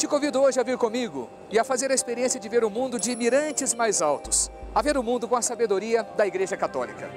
te convido hoje a vir comigo e a fazer a experiência de ver o mundo de mirantes mais altos, a ver o mundo com a sabedoria da Igreja Católica.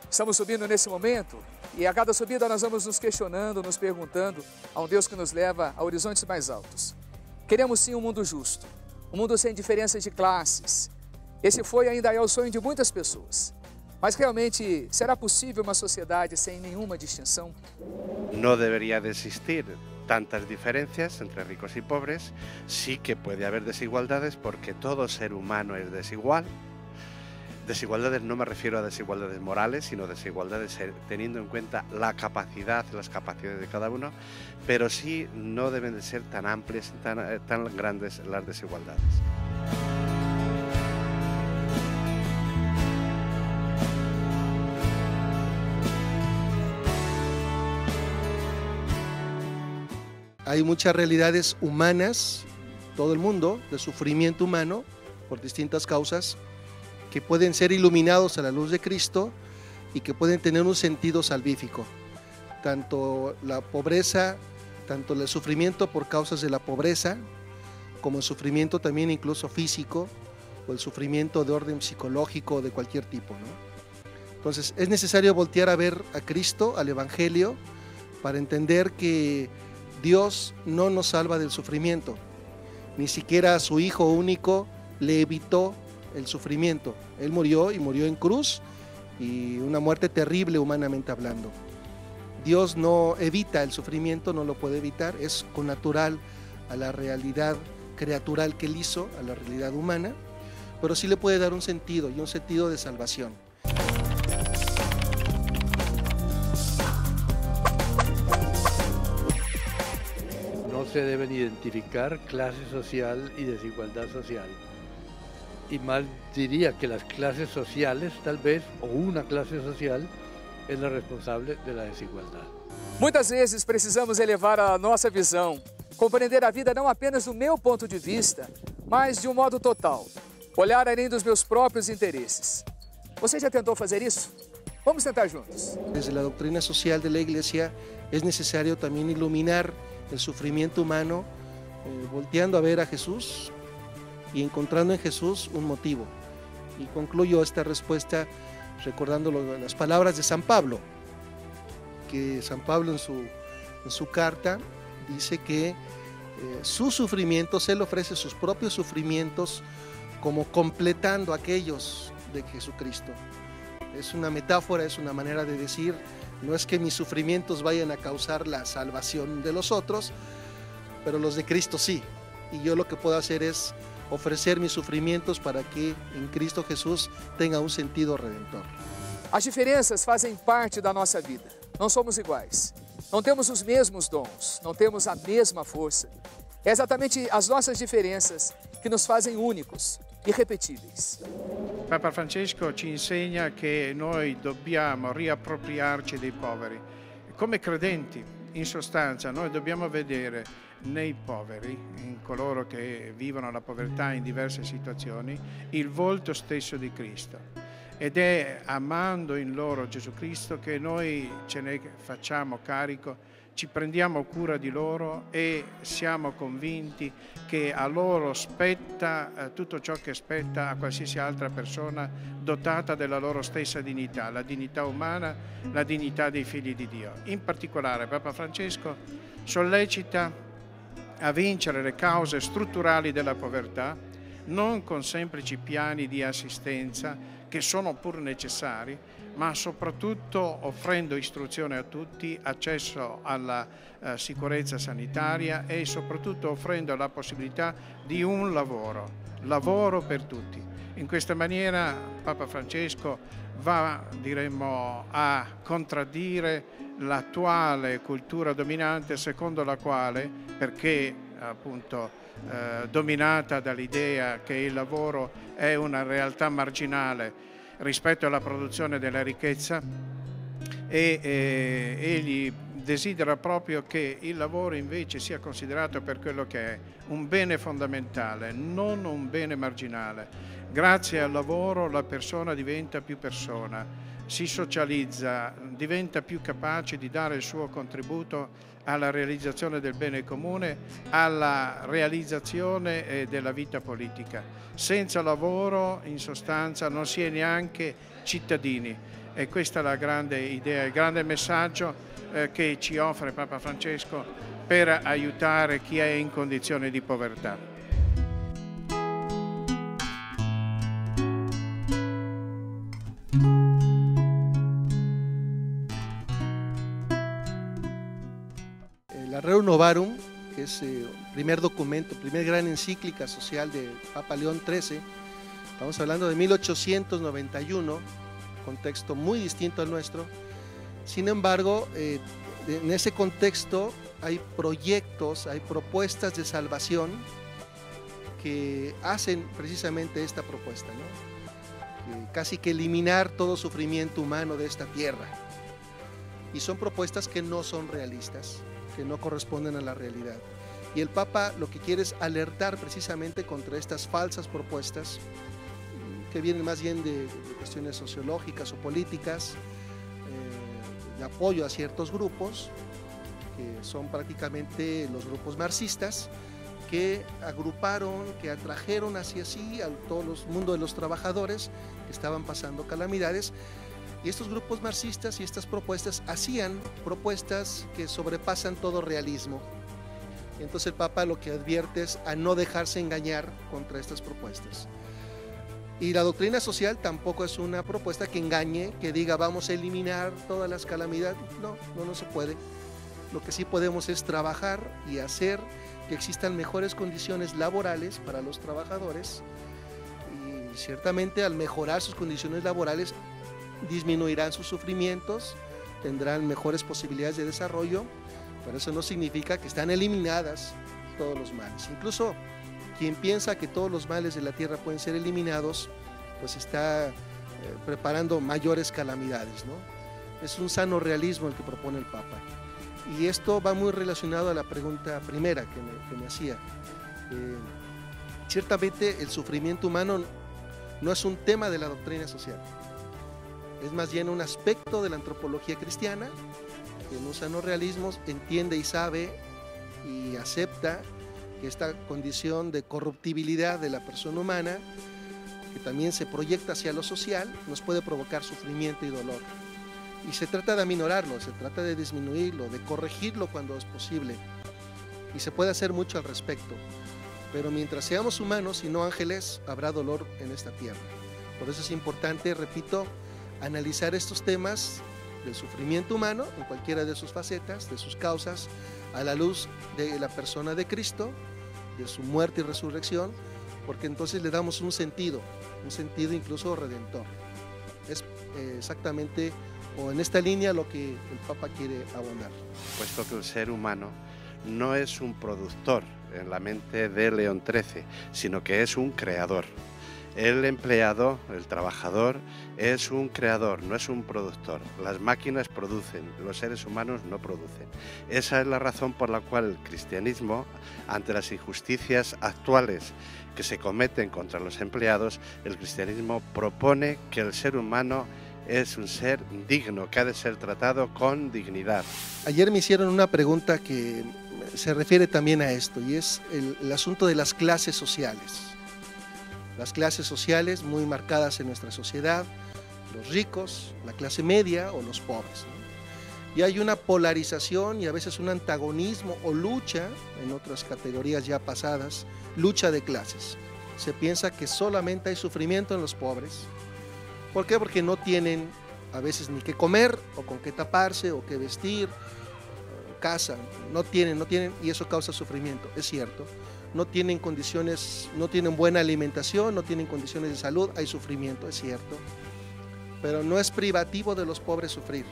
Estamos subindo nesse momento e a cada subida nós vamos nos questionando, nos perguntando a um Deus que nos leva a horizontes mais altos. Queremos sim um mundo justo, um mundo sem diferenças de classes. Esse foi e ainda é o sonho de muitas pessoas. Mas realmente será possível uma sociedade sem nenhuma distinção? No debería de existir tantas diferencias entre ricos y pobres. Sí que puede haber desigualdades porque todo ser humano es desigual. Desigualdades no me refiero a desigualdades morales, sino desigualdades teniendo en cuenta la capacidad, las capacidades de cada uno, pero sí no deben de ser tan amplias, tan grandes las desigualdades. Hay muchas realidades humanas, todo el mundo, de sufrimiento humano por distintas causas, que pueden ser iluminados a la luz de Cristo y que pueden tener un sentido salvífico. Tanto la pobreza, tanto el sufrimiento por causas de la pobreza, como el sufrimiento también incluso físico, o el sufrimiento de orden psicológico de cualquier tipo, ¿no? Entonces es necesario voltear a ver a Cristo, al Evangelio, para entender que Dios no nos salva del sufrimiento, ni siquiera a su Hijo único le evitó el sufrimiento. Él murió y murió en cruz, y una muerte terrible humanamente hablando. Dios no evita el sufrimiento, no lo puede evitar, es connatural a la realidad creatural que Él hizo, a la realidad humana, pero sí le puede dar un sentido y un sentido de salvación. No se deben identificar clase social y desigualdad social. Y más diría que las clases sociales, tal vez, o una clase social, é a responsável da desigualdade. Muitas vezes precisamos elevar a nossa visão, compreender a vida não apenas do meu ponto de vista, mas de um modo total, olhar além dos meus próprios interesses. Você já tentou fazer isso? Vamos tentar juntos. Desde la doctrina social de la Iglesia es necesario también iluminar el sufrimiento humano, volteando a ver a Jesús y encontrando en Jesús un motivo. Y concluyo esta respuesta recordando las palabras de San Pablo, que San Pablo en su carta dice que sus sufrimientos, él ofrece sus propios sufrimientos como completando aquellos de Jesucristo. Es una metáfora, es una manera de decir, no es que mis sufrimientos vayan a causar la salvación de los otros, pero los de Cristo sí. Y yo lo que puedo hacer es ofrecer mis sufrimientos para que em Cristo Jesus tenha um sentido redentor. As diferenças fazem parte da nossa vida. Não somos iguais. Não temos os mesmos dons. Não temos a mesma força. É exatamente as nossas diferenças que nos fazem únicos, irrepetíveis. Papa Francesco ci insegna che noi dobbiamo riappropriarci dei poveri. Come credenti, in sostanza, noi dobbiamo vedere nei poveri, in coloro che vivono la povertà in diverse situazioni, il volto stesso di Cristo. Ed è amando in loro Gesù Cristo che noi ce ne facciamo carico, ci prendiamo cura di loro e siamo convinti che a loro spetta tutto ciò che spetta a qualsiasi altra persona dotata della loro stessa dignità, la dignità umana, la dignità dei figli di Dio. In particolare Papa Francesco sollecita a vincere le cause strutturali della povertà, non con semplici piani di assistenza che sono pur necessari, ma soprattutto offrendo istruzione a tutti, accesso alla sicurezza sanitaria e soprattutto offrendo la possibilità di un lavoro per tutti. In questa maniera Papa Francesco va, diremmo, a contraddire l'attuale cultura dominante secondo la quale, perché appunto dominata dall'idea che il lavoro è una realtà marginale rispetto alla produzione della ricchezza, e egli desidera proprio che il lavoro invece sia considerato per quello che è un bene fondamentale, non un bene marginale, Grazie al lavoro la persona diventa più persona, si socializza, diventa più capace di dare il suo contributo alla realizzazione del bene comune, alla realizzazione della vita politica. Senza lavoro, in sostanza, non si è neanche cittadini, e questa è la grande idea, il grande messaggio che ci offre Papa Francesco per aiutare chi è in condizione di povertà. La Rerum Novarum, que es el primer documento, primer gran encíclica social de Papa León XIII, estamos hablando de 1891, contexto muy distinto al nuestro. Sin embargo, en ese contexto hay proyectos, hay propuestas de salvación que hacen precisamente esta propuesta, ¿no? Casi que eliminar todo sufrimiento humano de esta tierra. Y son propuestas que no son realistas, que no corresponden a la realidad. Y el Papa lo que quiere es alertar precisamente contra estas falsas propuestas que vienen más bien de cuestiones sociológicas o políticas, de apoyo a ciertos grupos, que son prácticamente los grupos marxistas, que agruparon, que atrajeron hacia sí a todo el mundo de los trabajadores que estaban pasando calamidades. Y estos grupos marxistas y estas propuestas hacían propuestas que sobrepasan todo realismo. Entonces el Papa lo que advierte es a no dejarse engañar contra estas propuestas. Y la doctrina social tampoco es una propuesta que engañe, que diga vamos a eliminar todas las calamidades. No se puede. Lo que sí podemos es trabajar y hacer que existan mejores condiciones laborales para los trabajadores. Y ciertamente al mejorar sus condiciones laborales disminuirán sus sufrimientos, tendrán mejores posibilidades de desarrollo, pero eso no significa que están eliminadas todos los males. Incluso quien piensa que todos los males de la tierra pueden ser eliminados, pues está preparando mayores calamidades, ¿no? Es un sano realismo el que propone el Papa. Y esto va muy relacionado a la pregunta primera que me hacía. Ciertamente el sufrimiento humano no es un tema de la doctrina social. Es más bien un aspecto de la antropología cristiana que en un sano realismo entiende y sabe y acepta que esta condición de corruptibilidad de la persona humana, que también se proyecta hacia lo social, nos puede provocar sufrimiento y dolor. Y se trata de aminorarlo, se trata de disminuirlo, de corregirlo cuando es posible. Y se puede hacer mucho al respecto. Pero mientras seamos humanos y no ángeles, habrá dolor en esta tierra. Por eso es importante, repito, analizar estos temas del sufrimiento humano en cualquiera de sus facetas, de sus causas, a la luz de la persona de Cristo, de su muerte y resurrección, porque entonces le damos un sentido incluso redentor. Es exactamente o en esta línea lo que el Papa quiere abonar. Puesto que el ser humano no es un productor en la mente de León XIII, sino que es un creador. El empleado, el trabajador, es un creador, no es un productor. Las máquinas producen, los seres humanos no producen. Esa es la razón por la cual el cristianismo, ante las injusticias actuales que se cometen contra los empleados, el cristianismo propone que el ser humano es un ser digno, que ha de ser tratado con dignidad. Ayer me hicieron una pregunta que se refiere también a esto, y es el asunto de las clases sociales. Las clases sociales muy marcadas en nuestra sociedad, los ricos, la clase media o los pobres, ¿no? Y hay una polarización y a veces un antagonismo o lucha, en otras categorías ya pasadas, lucha de clases. Se piensa que solamente hay sufrimiento en los pobres. ¿Por qué? Porque no tienen a veces ni qué comer o con qué taparse o qué vestir, casa, no tienen, y eso causa sufrimiento, es cierto. No tienen condiciones, no tienen buena alimentación, no tienen condiciones de salud, hay sufrimiento, es cierto. Pero no es privativo de los pobres sufrir.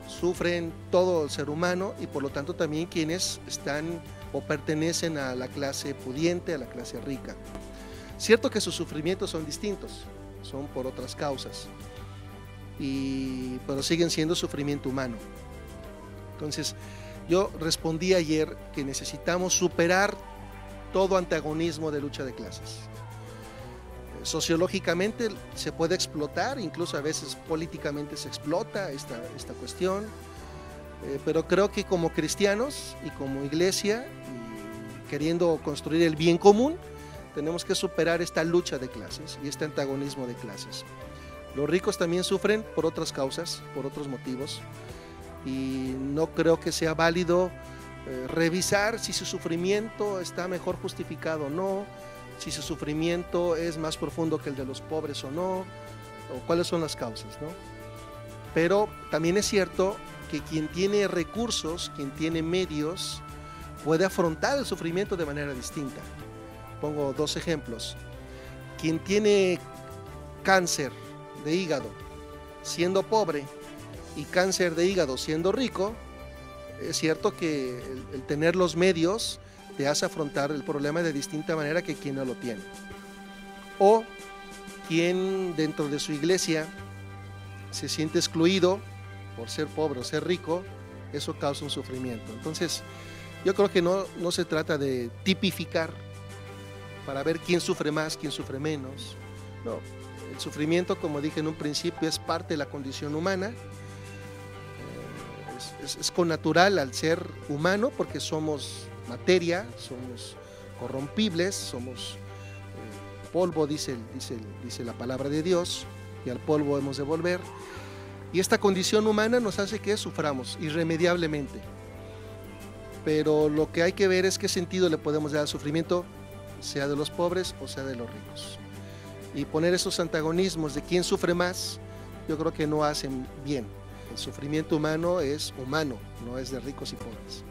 Sufren todo el ser humano y por lo tanto también quienes están o pertenecen a la clase pudiente, a la clase rica. Cierto que sus sufrimientos son distintos, son por otras causas, pero siguen siendo sufrimiento humano. Entonces, yo respondí ayer que necesitamos superar todo antagonismo de lucha de clases. Sociológicamente se puede explotar, incluso a veces políticamente se explota esta cuestión, pero creo que como cristianos y como iglesia, y queriendo construir el bien común, tenemos que superar esta lucha de clases y este antagonismo de clases. Los ricos también sufren por otras causas, por otros motivos, y no creo que sea válido revisar si su sufrimiento está mejor justificado o no, si su sufrimiento es más profundo que el de los pobres o no, o cuáles son las causas, ¿no? Pero también es cierto que quien tiene recursos, quien tiene medios, puede afrontar el sufrimiento de manera distinta. Pongo dos ejemplos. Quien tiene cáncer de hígado siendo pobre y cáncer de hígado siendo rico, es cierto que el tener los medios te hace afrontar el problema de distinta manera que quien no lo tiene. O quien dentro de su iglesia se siente excluido por ser pobre o ser rico, eso causa un sufrimiento. Entonces, yo creo que no se trata de tipificar para ver quién sufre más, quién sufre menos. No, el sufrimiento, como dije en un principio, es parte de la condición humana. Es connatural al ser humano porque somos materia, somos corrompibles, somos polvo, dice la palabra de Dios, y al polvo hemos de volver. Y esta condición humana nos hace que suframos irremediablemente. Pero lo que hay que ver es qué sentido le podemos dar al sufrimiento, sea de los pobres o sea de los ricos. Y poner esos antagonismos de quién sufre más, yo creo que no hacen bien. El sufrimiento humano es humano, no es de ricos y pobres.